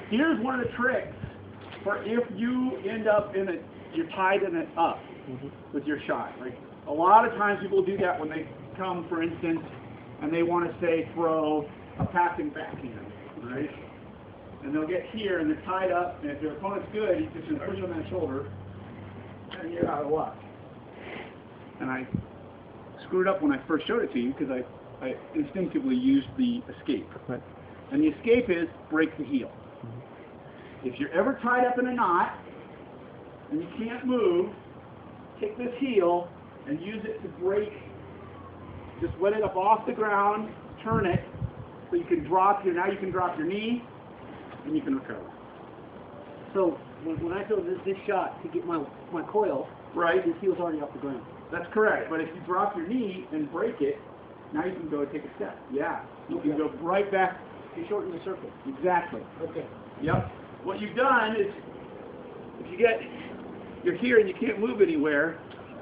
Here's one of the tricks for if you end up in you're tied in it up with your shot. Like a lot of times people do that when they come, for instance, and they want to say throw a passing backhand, right? And they'll get here and they're tied up, and if their opponent's good, he's just going to push them on the shoulder, and you're out of luck. And I screwed up when I first showed it to you because I instinctively used the escape. Right. And the escape is break the heel. If you're ever tied up in a knot and you can't move, take this heel and use it to break. Just let it up off the ground, turn it, so you can drop now you can drop your knee and you can recover. So when I throw this shot to get my coil, right, this heel's already off the ground. That's correct. But if you drop your knee and break it, now you can go take a step. Yeah. You can go right back. You shorten the circle. Exactly. Okay. Yep. What you've done is, if you're here and you can't move anywhere,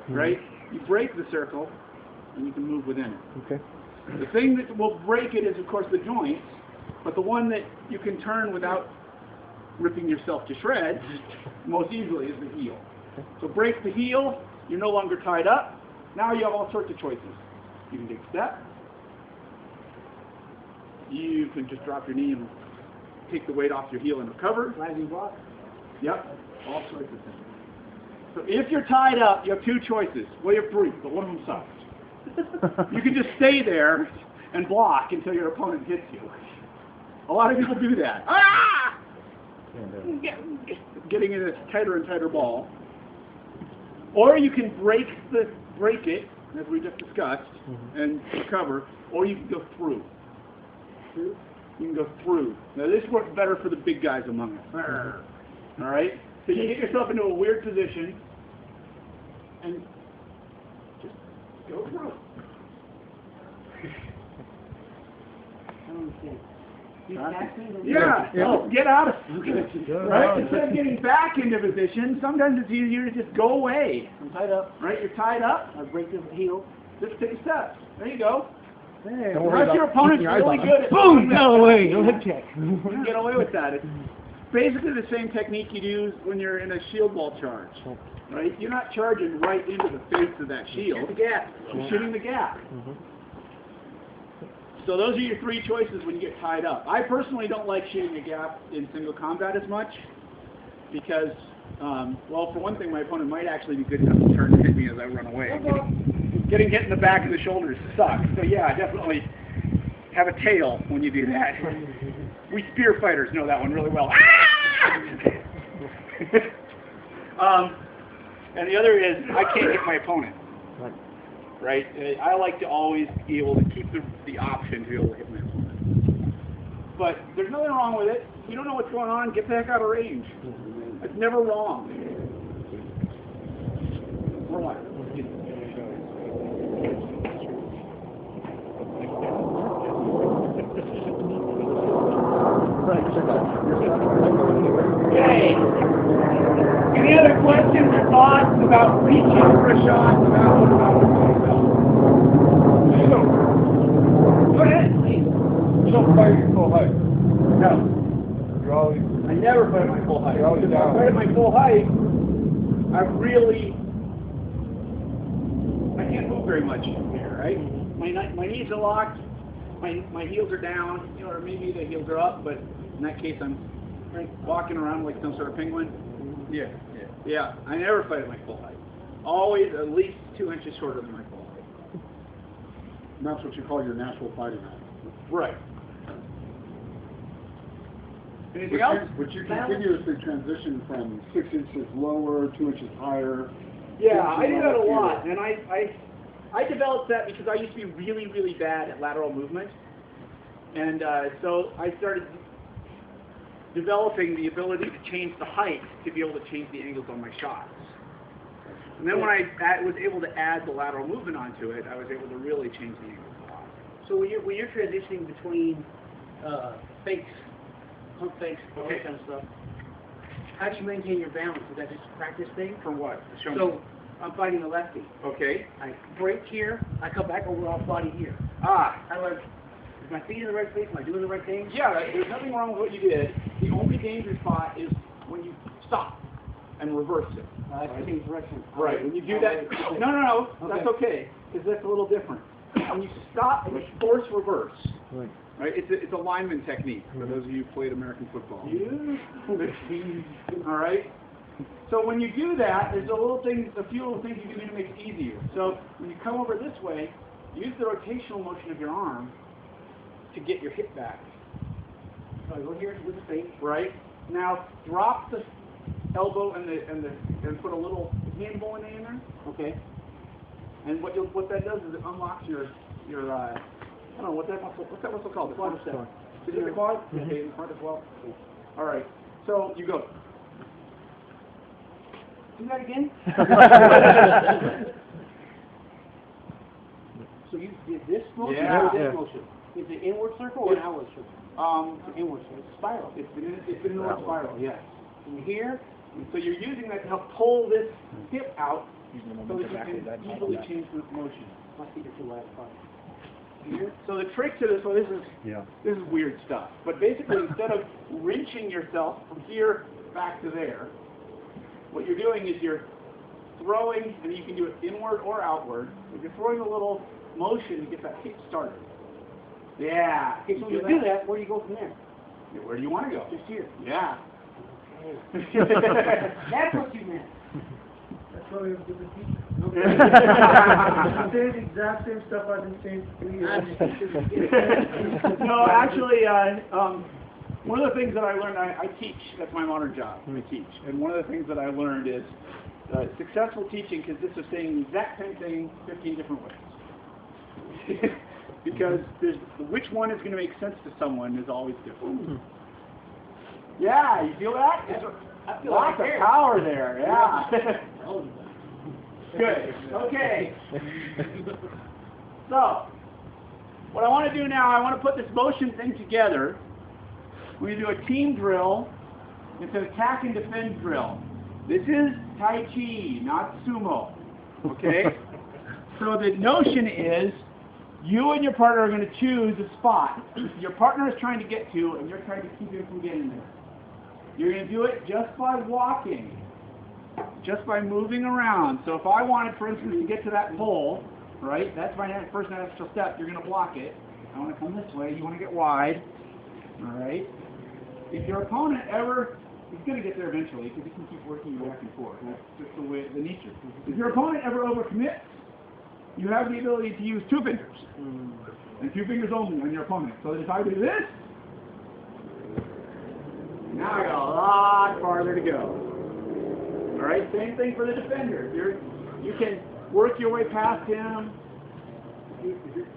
right? You break the circle, and you can move within it. Okay. The thing that will break it is, of course, the joints, but the one that you can turn without ripping yourself to shreds most easily is the heel. So break the heel, you're no longer tied up. Now you have all sorts of choices. You can take a step. You can just drop your knee and take the weight off your heel and recover. Rising block. Yep, all sorts of things. So if you're tied up, you have two choices. Well, you have three, but one of them sucks. You can just stay there and block until your opponent hits you. A lot of people do that. Ah! Getting in a tighter and tighter ball. Or you can break it, as we just discussed, and recover, or you can go through. You can go through. Now this works better for the big guys among us. All right? So you get yourself into a weird position, and just go through. I don't understand. Yeah. Oh, get out of it. Right? Instead of getting back into position, sometimes it's easier to just go away. I'm tied up. Right? You're tied up. I break the heel. Just take a step. There you go. Hey, Unless your opponent's really good at boom, no way, no hip check. you can get away with that. It's basically the same technique you use when you're in a shield ball charge. Right? You're not charging right into the face of that shield. Shoot the gap. You're shooting the gap. So those are your three choices when you get tied up. I personally don't like shooting the gap in single combat as much because, well, for one thing, my opponent might actually be good enough to turn and hit me as I run away. Getting hit in the back of the shoulders sucks. So yeah, definitely have a tail when you do that. We spear fighters know that one really well. And the other is I can't hit my opponent. Right? I like to always be able to keep the option to be able to hit my opponent. But there's nothing wrong with it. If you don't know what's going on, get the heck out of range. It's never wrong. Relax. Okay. Any other questions or thoughts about reaching for a shot? Go ahead, please. You don't fight your full height. No. You're always. I never fight at my full height. You're always If down. I fight at my full height, I can't move very much from here, right? My knees are locked, my heels are down, you know, or maybe the heels are up, but in that case I'm walking around like some sort of penguin. Yeah. Yeah, I never fight at my full height. Always at least 2 inches shorter than my full height. And that's what you call your natural fighting height. Right. Anything else? But you continuously transition from 6 inches lower, 2 inches higher. Yeah, I do that a lot, and I developed that because I used to be really, really bad at lateral movement, and so I started developing the ability to change the height to be able to change the angles on my shots. And then when I was able to add the lateral movement onto it, I was able to really change the angles a lot. So when you're transitioning between fakes, pump fakes, all that kind of stuff, how do you maintain your balance? Is that just a practice thing? For what? Show me. So I'm fighting a lefty. Okay. I break here, I come back over off body here. Ah. How do I my feet in the right place? Am I doing the right thing? Yeah, there's nothing wrong with what you did. The only dangerous spot is when you stop and reverse it. Change direction. Right. When you do that, no, that's okay, because that's a little different. When you stop and you force reverse, right? It's a lineman technique for those of you who played American football. All right. So when you do that, there's a few little things you can do to make it easier. So when you come over this way, use the rotational motion of your arm to get your hip back. So I go here with the face. Right. Now drop the elbow and put a little hand bowling in there. Okay. And what that does is it unlocks your I don't know what's that muscle called? The quadricep. Is it the quad? Okay, in the front as well. All right. So you go. Do that again. So you did this motion or this motion? Is it inward circle or an outward circle? It's an inward circle. It's a spiral. It's an inward spiral. Yes. And here. And so you're using that to help pull this hip out so that you can easily change the motion. My feet are too wide apart. Here. So the trick to this, this is weird stuff. But basically, instead of wrenching yourself from here back to there, what you're doing is you're throwing, and you can do it inward or outward. But you're throwing a little motion to get that hip started. Yeah. Okay, so when you do that, where do you go from there? Yeah, where do you want to go? Just here. Yeah. That's what you meant. That's why we have different teachers. Okay. Say the exact same stuff I've been saying for 3 years. No, actually, one of the things that I learned, I teach. That's my modern job. I teach. And one of the things that I learned is successful teaching consists of saying the exact same thing 15 different ways. Because which one is going to make sense to someone is always different. Yeah, you feel that? I feel Lots of power there, yeah. Good, okay. So, what I want to do now, I want to put this motion thing together. We're going to do a team drill. It's an attack and defend drill. This is Tai Chi, not sumo, okay? So the notion is, you and your partner are going to choose a spot your partner is trying to get to, and you're trying to keep him from getting there. You're going to do it just by walking, just by moving around. So if I wanted, for instance, to get to that pole, right, that's my first natural step. You're going to block it. I want to come this way. You want to get wide, all right? If your opponent ever, he's going to get there eventually because you can keep working back and forth. That's just the way, the nature. If your opponent ever overcommits, you have the ability to use 2 fingers. And 2 fingers only on your opponent. So that if I do this, now I got a lot farther to go. All right, same thing for the defender. You can work your way past him.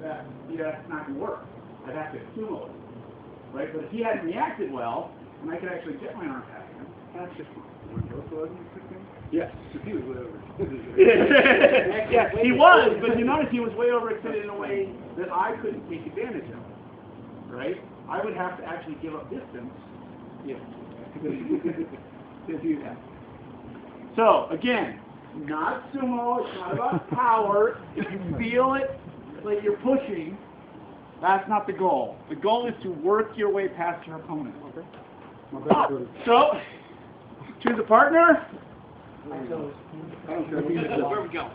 That's not going to work. I'd have to sumo it. Right? But if he hadn't reacted well, and I could actually get my arm past him, that's just fine. Yes. He was way overextended. Yes, he was, but you notice he was way overextended in a way that I couldn't take advantage of. Right? I would have to actually give up distance to do that. So, again, not sumo, it's not about power. If you feel it like you're pushing, that's not the goal. The goal is to work your way past your opponent. Okay? So, choose a partner. Where we go?